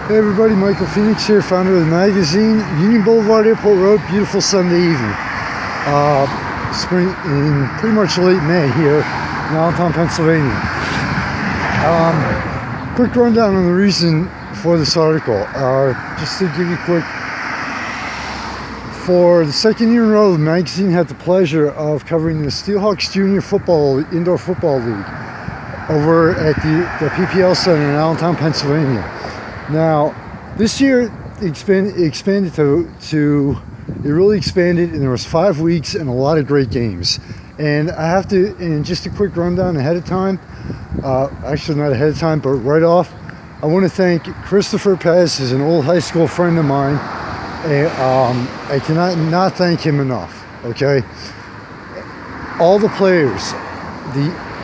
Hey everybody, Michael Phoenix here, founder of the magazine, Union Boulevard, Airport Road, beautiful Sunday evening. Spring in pretty much late May here in Allentown, Pennsylvania. Quick rundown on the reason for this article. Just to give you a quick, for the second year in a row, the magazine had the pleasure of covering the Steelhawks Junior Football, Indoor Football League over at the PPL Center in Allentown, Pennsylvania. Now, this year it really expanded, and there was 5 weeks and a lot of great games. And I have to, and just a quick rundown ahead of time, actually not ahead of time, but right off, I want to thank Christopher Pez, who's an old high school friend of mine. And, I cannot not thank him enough, okay? All the players,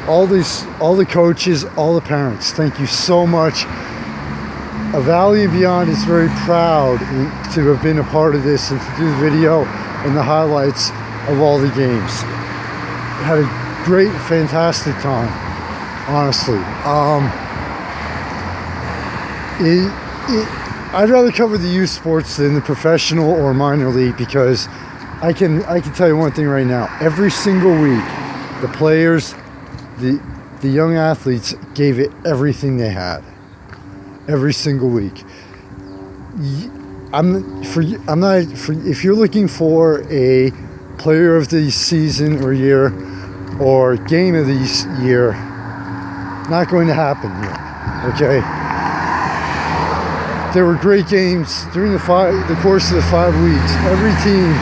all the coaches, all the parents, thank you so much. A Valley and Beyond is very proud to have been a part of this and to do the video and the highlights of all the games. Had a great, fantastic time, honestly. I'd rather cover the youth sports than the professional or minor league, because I can tell you one thing right now. Every single week, the players, the young athletes gave it everything they had. Every single week. If you're looking for a player of the season or year or game of the year, not going to happen here. Okay. There were great games during the course of the 5 weeks. Every team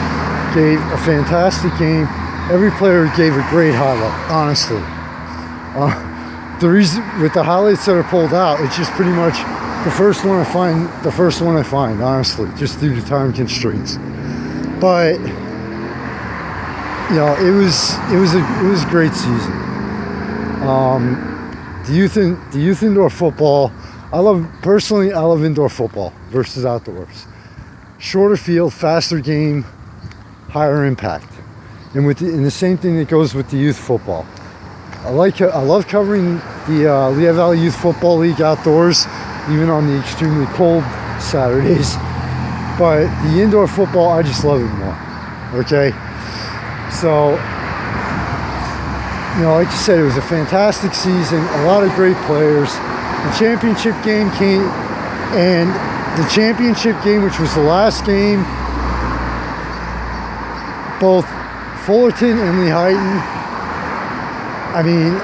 gave a fantastic game. Every player gave a great highlight. Honestly. The reason with the highlights that are pulled out, it's just pretty much the first one I find, honestly, just due to time constraints. But you know, it was a great season. The youth indoor football, I love indoor football versus outdoors. Shorter field, faster game, higher impact, and the same thing that goes with the youth football. I love covering the Lehigh Valley Youth Football League outdoors, even on the extremely cold Saturdays. But the indoor football, I just love it more. Okay? So, you know, like you said, it was a fantastic season, a lot of great players. The championship game came, and the championship game, which was the last game, both Fullerton and Lehighton, I mean,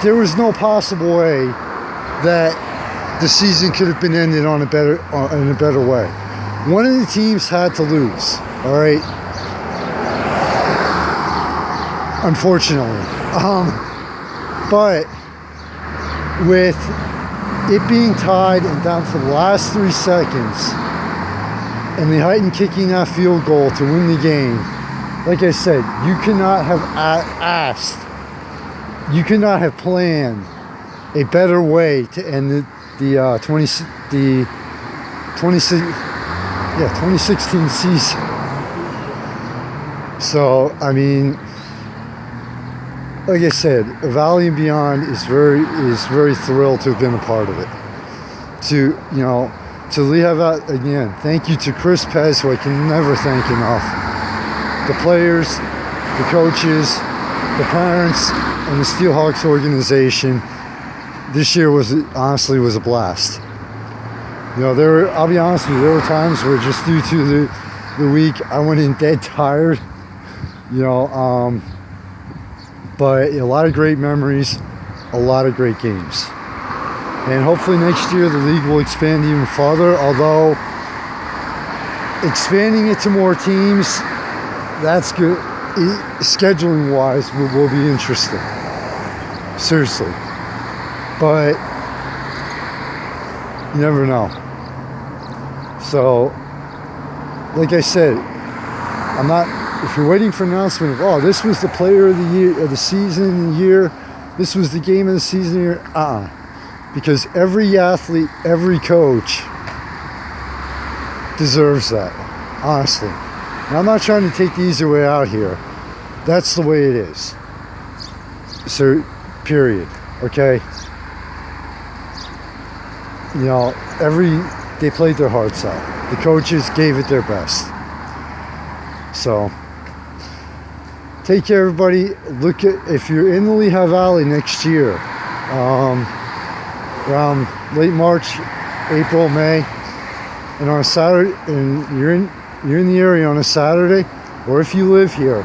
there was no possible way that the season could have been ended in a better way. One of the teams had to lose, all right? Unfortunately. But with it being tied and down to the last 3 seconds, and Lehighton kicking that field goal to win the game, like I said, you could not have you could not have planned a better way to end the 2016 season. So, I mean, like I said, Valley and Beyond is very thrilled to have been a part of it. To Lehigh Valley, again, thank you to Chris Pez, who I can never thank enough. The players, the coaches, the parents, and the Steelhawks organization. This year was a blast. You know, I'll be honest with you, there were times where just due to the week, I went in dead tired. You know, but a lot of great memories, a lot of great games. And hopefully next year the league will expand even farther, although expanding it to more teams, that's good. Scheduling wise will be interesting. Seriously. But you never know. So, like I said, if you're waiting for an announcement of, this was the player of the year, of the season, year, this was the game of the season year, because every athlete, every coach deserves that, honestly. And I'm not trying to take the easy way out here. That's the way it is. So, period. Okay? they played their hearts out. The coaches gave it their best. So take care, everybody. Look at, if you're in the Lehigh Valley next year, around late March, April, May, and on a Saturday, and you're in the area on a Saturday, or if you live here,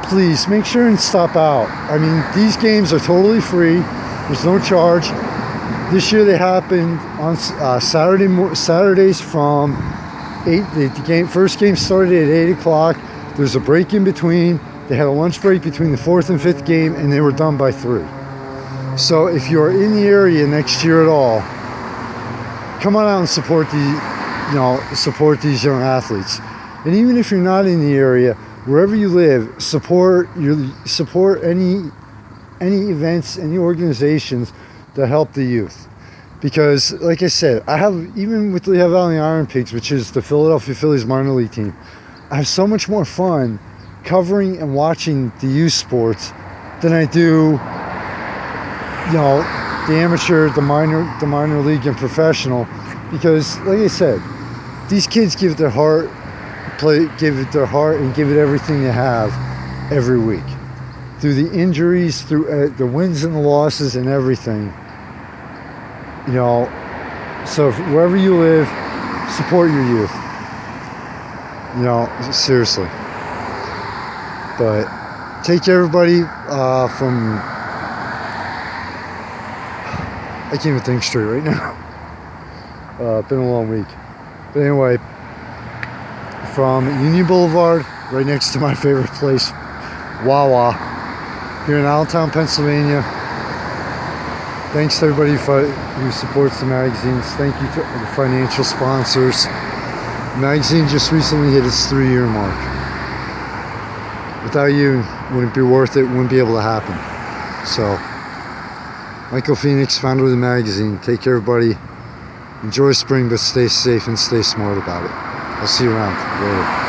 please make sure and stop out. I mean, these games are totally free. There's no charge. This year they happened on Saturdays from 8. The first game started at 8 o'clock. There's a break in between. They had a lunch break between the 4th and 5th game, and they were done by 3. So if you're in the area next year at all, come on out and support these young athletes. And even if you're not in the area, wherever you live, support any events, any organizations that help the youth. Because, like I said, I have, even with Lehigh Valley Iron Pigs, which is the Philadelphia Phillies minor league team, I have so much more fun covering and watching the youth sports than I do, the amateur, the minor league, and professional. Because, like I said, these kids give it their heart, and give it everything they have every week. Through the injuries, through the wins and the losses and everything. So wherever you live, support your youth. Seriously. But take care, everybody. I can't even think straight right now. Been a long week. But anyway, from Union Boulevard, right next to my favorite place, Wawa, here in Allentown, Pennsylvania. Thanks to everybody who supports the magazines. Thank you to the financial sponsors. The magazine just recently hit its 3-year mark. Without you, it wouldn't be worth it. It wouldn't be able to happen. So, Michael Phoenix, founder of the magazine. Take care, everybody. Enjoy spring, but stay safe and stay smart about it. I'll see you around later.